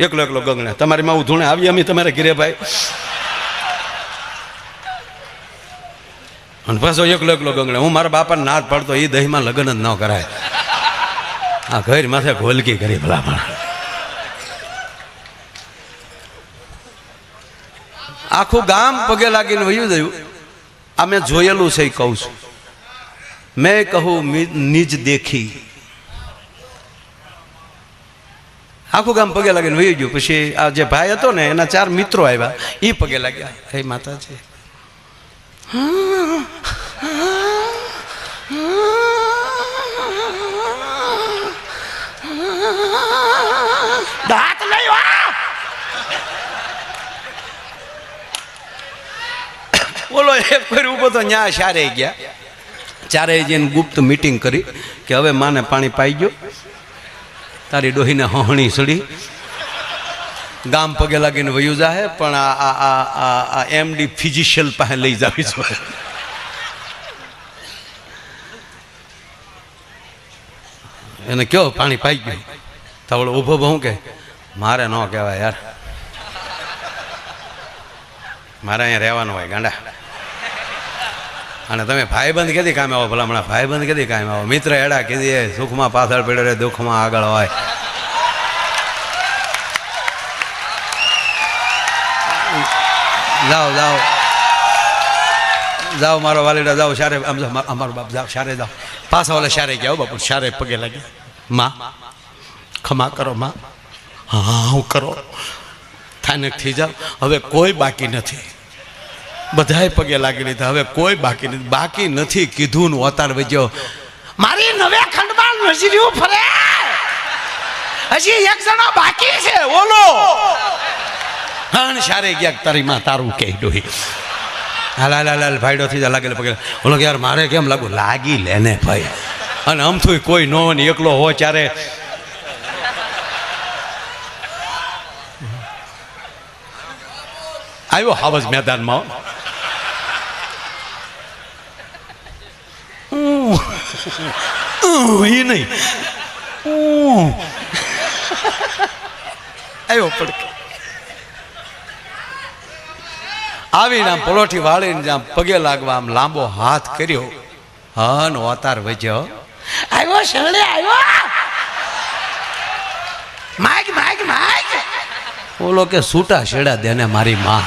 એકલો એકલો ગંગણે તમારી માં ધૂણે આવી અમે તમારે ઘરે ભાઈ અને પાછો એકલો એકલો ગંગણે હું મારા બાપાને નાદ પાડતો એ દહીંમાં લગ્ન જ ન કરાય આ ઘર માથે ઘોલકી કરી ભલામણ આખું ગામ પગે લાગીને વયું ગયું આ મેં જોયેલું છે એ કહું છું મેં કહું નિજ દેખી આખું ગામ પગે લાગીને વયું ગયું પછી આ જે ભાઈ હતો ને એના 4 મિત્રો આવ્યા એ પગે લાગ્યા હે માતાજી દાંત લઈ બોલો એક ફેર ઉભો તો ન્યા શારે ગયા ચારેય જઈને ગુપ્ત મીટિંગ કરી કે હવે માને પાણી પાઈ ગયો તારી ડોહીને હહણી સડી ગામ પગે લાગીને વયું જાહે પણ આ એમડી ફિઝિશિયલ પાસે લઈ જાવી જોઈએ એને કયો પાણી પાઈ ગયું તાવડો ઊભો બહુ કે મારે ન કહેવાય યાર મારે અહીંયા રહેવાનું હોય ગાંડા અને તમે ભાઈબંધ કીધી કામે આવો ભલા હમણાં ભાઈબંધ કીધી કામે આવો મિત્ર એડા કીધી સુખમાં પાછળ પડ્યો રે દુઃખમાં આગળ હોય જાઓ જાઓ જાઓ મારો વાલીડા જાઓ શારે અમારો બાપ જાઓ શારે જાઓ પાછા ઓલે શારે ગયા બાપુ શારે પગે લાગ્યા માં ખમા કરો માં હા હું કરો થાનક થઈ જાઓ હવે કોઈ બાકી નથી બધાય પગે લાગી લીધા હવે કોઈ બાકી નથી કીધું નું અતાર વજ્યો મારી નવે ખંડમાં નજર્યું ફરે હજી એક જણો બાકી છે ઓલો હણ શારે ગયા તારી માં તારું કે ડોહી હાલ ભાઈડો થઈ જા લાગેલો પગે ઓલો યાર મારે કેમ લાગુ લાગી લેને ભાઈ અને આમથું કોઈ નો ને એકલો હો ત્યારે આવ્યો હાવજ મેદાનમાં એ નહીં આવ્યો પડકે આવીને આમ પલોઠી વાળીને જ્યાં પગે લાગવા આમ લાંબો હાથ કર્યો હન અવતાર વજ્યો આવ્યો શરણે આવ્યો માઈક માઈક માઈક બોલો કે સૂટા શેડા દેને મારી માં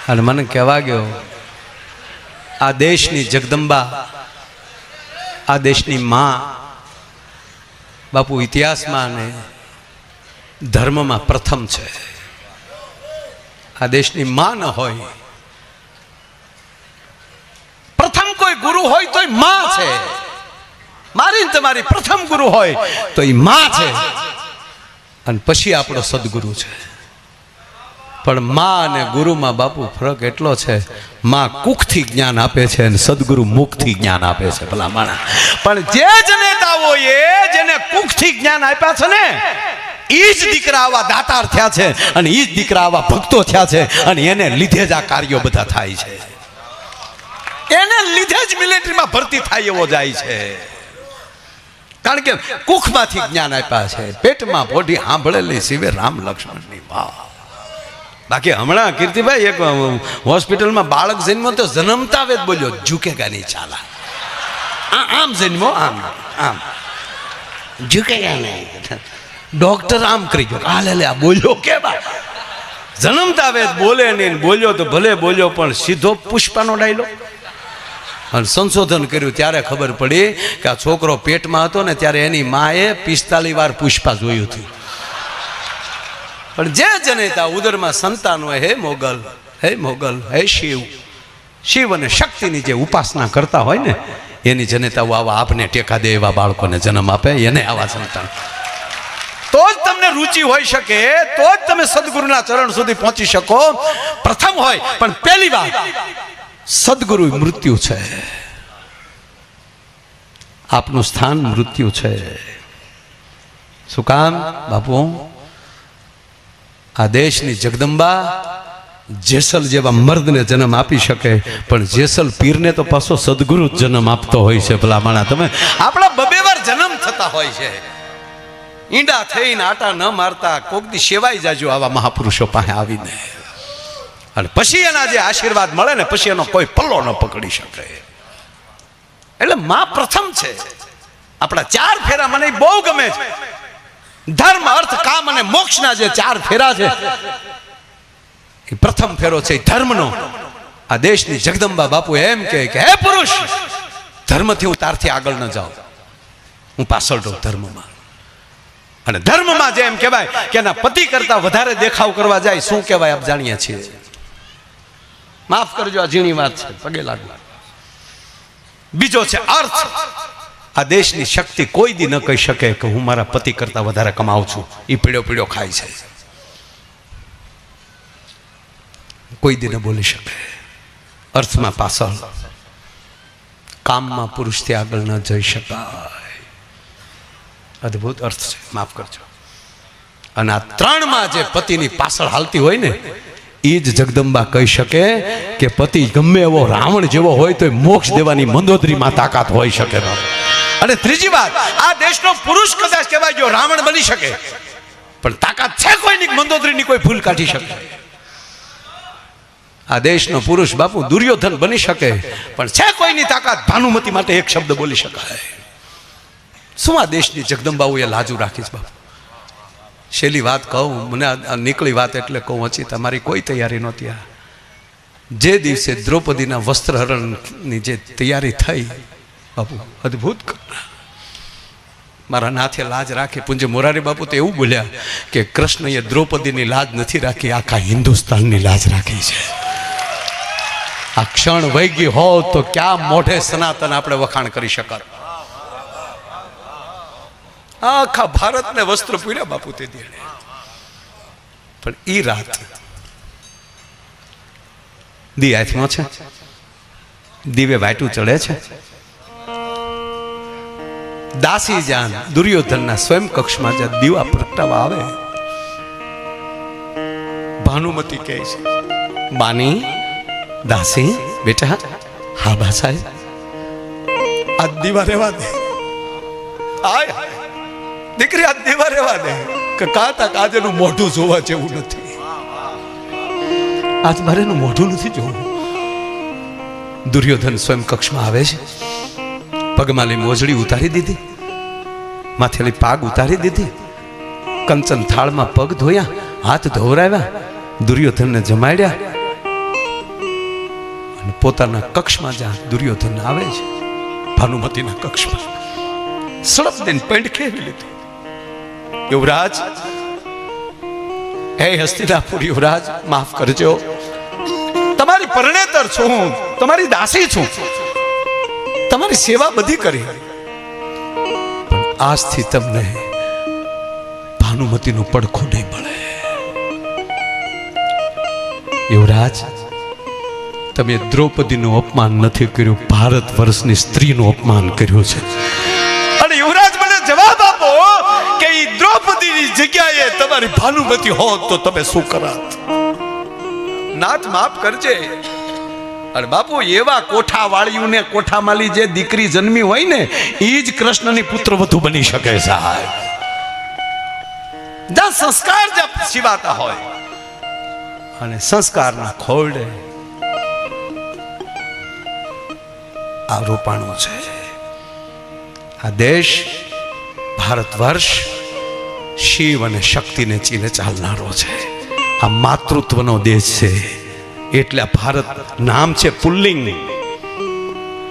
અને મને કહેવા ગયો આ દેશની જગદંબા આ દેશની માં બાપુ ઇતિહાસમાં અને ધર્મમાં પ્રથમ છે આ દેશની માં ન હોય પ્રથમ કોઈ ગુરુ હોય તો માં છે મારી તમારી પ્રથમ ગુરુ હોય તો એ માં છે અને પછી આપણો સદગુરુ છે પણ માં અને ગુરુમાં બાપુ ફરક એટલો છે માં કુખથી જ્ઞાન આપે છે અને સદગુરુ મુખથી જ્ઞાન આપે છે ભલા માણા પણ જે જનેતાઓએ જેને કુખથી જ્ઞાન આપ્યા છે ને એ જ દીકરા આવા દાતાર થયા છે અને એ જ દીકરા આવા ભક્તો થયા છે અને એને લીધે જ આ કાર્યો બધા થાય છે એને લીધે જ મિલિટરીમાં ભરતી થાય એવો જાય છે કારણ કે કુખમાંથી જ્ઞાન આપ્યા છે પેટમાં પોઢી સાંભળેલી સિવે રામ લક્ષ્મણની વાહ બાકી હમણાં કીર્તિભાઈ એક હોસ્પિટલમાં બાળક જન્મો તો જન્મતા વેદ બોલ્યો ઝુકેગા નહીં ચાલા આમ જન્મો આમ આમ ઝુકેગા નહીં ડોક્ટર આમ કરી ગયો હાલે આ બોલ્યો કે બા જન્મતા વેદ બોલે નહીં બોલ્યો તો ભલે બોલ્યો પણ સીધો પુષ્પાનો ડાયલો અને સંશોધન કર્યું ત્યારે ખબર પડી કે આ છોકરો પેટમાં હતો ને ત્યારે એની માએ 45 વાર પુષ્પા જોયું હતું પણ જે જનેતા ઉદરમાં સંતાન હોય હે મોગલ હે શિવ અને શક્તિની જે ઉપાસના કરતા હોય ને એની જનેતાઓ આવા આપને ટેકા દે એવા બાળકોને જન્મ આપે એને આવા સંતાન તો જ તમને રુચિ હોઈ શકે તો જ તમે સદગુરુના ચરણ સુધી પહોંચી શકો પ્રથમ હોય પણ પહેલી વાર સદગુરુ મૃત્યુ છે આપનું સ્થાન મૃત્યુ છે શું કામ બાપુ આ દેશની જગદંબા જેસલ જેવા મર્દને જન્મ આપી શકે, પણ જેસલ પીરને તો પાછો સદગુરુ જ જન્મ આપતો હોય છે. ભલા માણા તમે, આપણા બબે વાર જન્મ થતા હોય છે. ઈંડા થઈને આટા ન મારતા કોક દી સેવાઈ જાજો આવા મહાપુરુષો પાસે આવીને, અને પછી એના જે આશીર્વાદ મળે ને પછી એનો કોઈ પલ્લો ન પકડી શકે. એટલે માં પ્રથમ છે. આપણા 4 ફેરા મને બહુ ગમે છે. ધર્મ, અર્થ, કામ અને મોક્ષના જે 4 ફેરા છે, એ પ્રથમ ફેરો છે ધર્મનો. આ દેશની જગદંબા બાપુ એમ કે હે પુરુષ, ધર્મથી હું તારથી આગળ ન જાઉં, હું પાછળ રહું ધર્મમાં. અને ધર્મમાં જે એમ કહેવાય કે એના પતિ કરતા વધારે દેખાવ કરવા જાય, શું કહેવાય આપ જાણીએ છીએ. માફ કરજો, આ ઝીણી વાત છે, પગે લાગુ. બીજો છે અર્થ. આ દેશની શક્તિ કોઈ દી ન કહી શકે કે હું મારા પતિ કરતા વધારે કમાઉં છું, એ પીળો પીળો ખાય છે, કોઈ દી ન બોલી શકે. અર્થમાં પાછળ, કામમાં પુરુષથી આગળ ન જઈ શકાય. અદ્ભુત અર્થ છે, માફ કરજો. અને આ 3માં જે પતિની પાછળ હાલતી હોય ને, એ જ જગદંબા કહી શકે કે પતિ ગમે એવો રાવણ જેવો હોય તો મોક્ષ દેવાની મંદોદરીમાં તાકાત હોઈ શકે. અને ત્રીજી વાત, આ દેશનો પુરુષ કદાચ કહેવાય જો રાવણ બની શકે, પણ તાકાત છે કોઈની મંદોદરીની કોઈ ભૂલ કાઢી શકે. આ દેશનો પુરુષ બાપુ દુર્યોધન બની શકે, પણ છે કોઈની તાકાત ભાનુમતી માટે એક શબ્દ બોલી શકાય. શું આ દેશની જગદંબાઓએ લાજુ રાખી છે બાપુ. છેલ્લી વાત કહું, મને નીકળી વાત એટલે કહું, હજી તમારી કોઈ તૈયારી નહોતી. જે દિવસે દ્રૌપદીના વસ્ત્રહરણની જે તૈયારી થઈ બાપુ, અદ્ભુત. મારા નાથે લાજ રાખી. પૂજ્ય મોરારી બાપુ તો એવું બોલ્યા કે કૃષ્ણએ દ્રૌપદીની લાજ નથી રાખી, આખા હિન્દુસ્તાનની લાજ રાખી છે. આ ક્ષણ વહી ગઈ હોત તો ક્યાં મોઢે સનાતન આપણે વખાણ કરી શકત. આખા ભારતને વસ્ત્ર પૂર્યા બાપુ તે દે. પણ ઈ રાત દી હાથમાં છે, દીવે વાટું ચડે છે. દાસી જાન દુર્યોધનના સ્વયં કક્ષમાં જ્યાં દીવા પ્રગટાવા આવે, ભાનુમતી કહે છે, બાની, દાસી બેટા, હા બા સાહેબ, આ દીવા રેવા દે. આય દીકરી, આ દીવા રેવા દે. કે કાતા કાજેનું મોઢું જોવા જેવું નથી. આજ મારે એનું મોઢું નથી જોવું. દુર્યોધન સ્વયં કક્ષમાં આવે છે. પગમાલી મોજડી ઉતારી દીધી, માથેલી પાગ ઉતારી દીધી, કંચન થાળમાં પગ ધોયા, હાથ ધોવરાવ્યા, દુર્યોધનને જમાડ્યા. અને પોતાના કક્ષમાં જ્યાં દુર્યોધન આવે છે, ભાનુમતીના કક્ષમાં, સળપ દઈને પેન્ટ ખેવી લીધું. યુવરાજ, હે હસ્તિનાપુર યુવરાજ, માફ કરજો, તમારી પરણેતર છું, તમારી દાસી છું, તમારી સેવા બધી કરી, પણ આજથી તમને ભાનુમતીનું પડખું નહીં મળે. યુવરાજ, તમે દ્રૌપદીનું અપમાન નથી કર્યું, ભારત વર્ષની સ્ત્રીનું અપમાન કર્યું છે. અને યુવરાજ મને જવાબ આપો કે ઈ દ્રૌપદીની જગ્યાએ તમારી ભાનુમતી હોત તો તમે શું કરાત? નાથ માફ કરજે. અને બાપુ, એવા કોઠાવાળીઓને કોઠામાલી જે દીકરી જન્મી હોય ને, એ જ કૃષ્ણની પુત્ર વધુ બની શકે સાહેબ. જ્યાં સંસ્કાર જ્યાં સિવાતા હોય, અને સંસ્કારના ખોરડે આ રોપાણું છે. આ દેશ, ભારત વર્ષ, શિવ અને શક્તિને ચીલે ચાલનારો છે. આ માતૃત્વનો દેશ છે. એટલે ભારત નામ છે પુલ્લિંગ,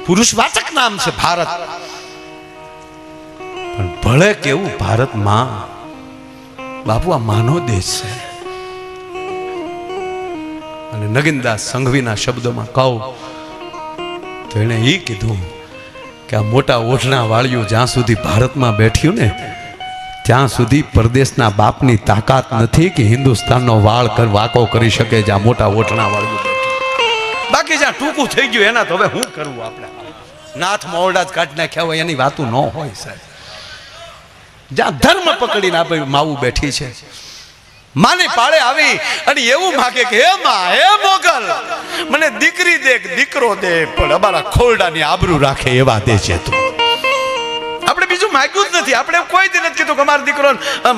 પુરુષવાચક નામ છે ભારત. પણ ભલે કેવું ભારત માં બાપુ, આ માનો દેશ છે. અને નગીનદાસ સંઘવીના શબ્દોમાં કહું તો એણે એ કીધું કે આ મોટા ઓઢણા વાળીઓ જ્યાં સુધી ભારતમાં બેઠ્યું ને, ત્યાં સુધી પરદેશના બાપની તાકાત નથી કે હિન્દુસ્તાનનો વાળ વાકો કરી શકે. જ્યાં મોટા ઓઠણા વાળું, બાકી જ્યાં ટૂંકું થઈ ગયું એના તો હવે શું કરવું? આપણે નાથ મોરડા જ કાઢી નાખ્યા હોય એની વાતું ન હોય સાહેબ. જ્યાં ધર્મ પકડીને આપણે માવું બેઠી છે, માની પાળે આવી અને એવું માગે કે હે માં, હે મોગલ, મને દીકરી દે, દીકરો દે, પણ અમારા ખોરડાની આબરૂ રાખે એવા દે છે તું. આપણે બીજું માંગ્યું જ નથી. આપણે કોઈ દી નથી કીધું કે અમારો દીકરો,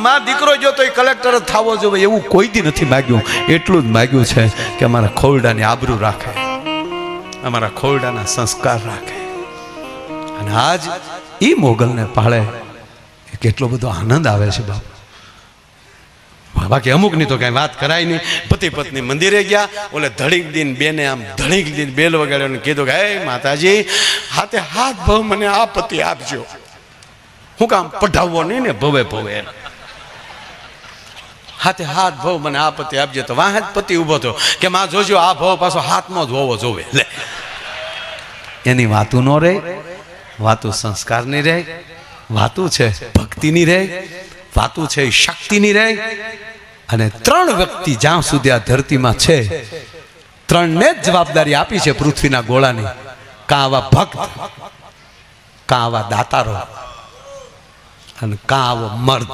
માં દીકરો જો તો એ કલેક્ટર જ થવો જોઈએ, એવું કોઈ દી નથી માગ્યું. એટલું જ માગ્યું છે કે અમારા ખોરડાની આબરૂ રાખે, અમારા ખોરડાના સંસ્કાર રાખે. અને આજ એ મોગલને પાળે કેટલો બધો આનંદ આવે છે બાપુ. બાકી અમુકની તો કઈ વાત કરાય નહીં. પતિ પત્ની મંદિરે ગયા, ઓલે ધડીક દીન બેને આમ ધડીક દીન બેલ વગાડ્યો ને કીધું કે હે માતાજી, હાથે હાથ ભાવ મને આ પતિ આપજો. હું કામ પઢાવવો નહીં ને ભવે ભવે, હાથે હાથ ભાવ મને આ પતિ આપજો. તો વાહ જ પતિ ઉભો થયો કે માં જોજો આ ભાવ પાછો હાથમાં જ હોવો જોવે. લે, એની વાતું ન રહે, વાતું સંસ્કારની રહે, વાતું છે ભક્તિની રહે, વાતું છે શક્તિની રહે. અને ત્રણ વ્યક્તિ જ્યાં સુધી આ ધરતીમાં છે, ત્રણને જ જવાબદારી આપી છે પૃથ્વીના ગોળાની. કાં આવા ભક્ત, કાં આવા દાતારો, અને કાં આવો મર્દ.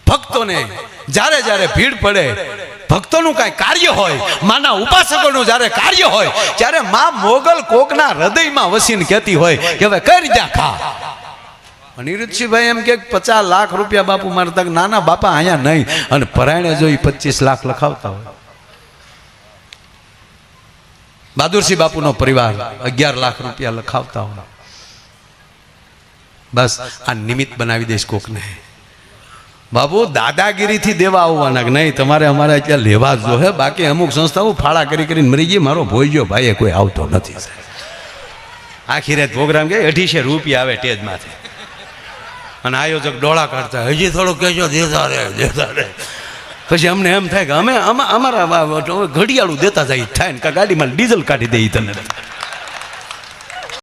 ભક્તોને જ્યારે જ્યારે ભીડ પડે, ભક્તોનું કાંઈ કાર્ય હોય, માના ઉપાસકોનું જ્યારે કાર્ય હોય, ત્યારે માં મોગલ કોકના હૃદયમાં વસીને કહેતી હોય કે હવે કઈ રીતે ખા. અનિરુદ્ધસિંહભાઈ એમ કે 50 લાખ રૂપિયા બાપુ મારે તક. નાના બાપા અહીંયા નહીં. અને પરાયણે જો 25 લાખ લખાવતા હોય. બહાદુરસિંહ બાપુનો પરિવાર 11 લાખ રૂપિયા લખાવતા હોય. બસ આ નિમિત્ત બનાવી દઈશ કોકને. બાબુ દાદાગીરીથી દેવા આવવાના નહીં, તમારે અમારે ત્યાં લેવા જ જો હે. બાકી અમુક સંસ્થાઓ ફાળા કરી કરીને મરી ગઈ. મારો ભોઈજો ભાઈ કોઈ આવતો નથી. આખી રાત પ્રોગ્રામ કે 250 રૂપિયા આવે ટેજમાંથી. અને આયોજક ડોળા કાઢતા, હજી થોડુંક કહેજો, દેતા રે. પછી અમને એમ થાય કે અમે અમારા ઘડિયાળું દેતા જાય થાય ને, ગાડીમાં ડીઝલ કાઢી દઈએ તને.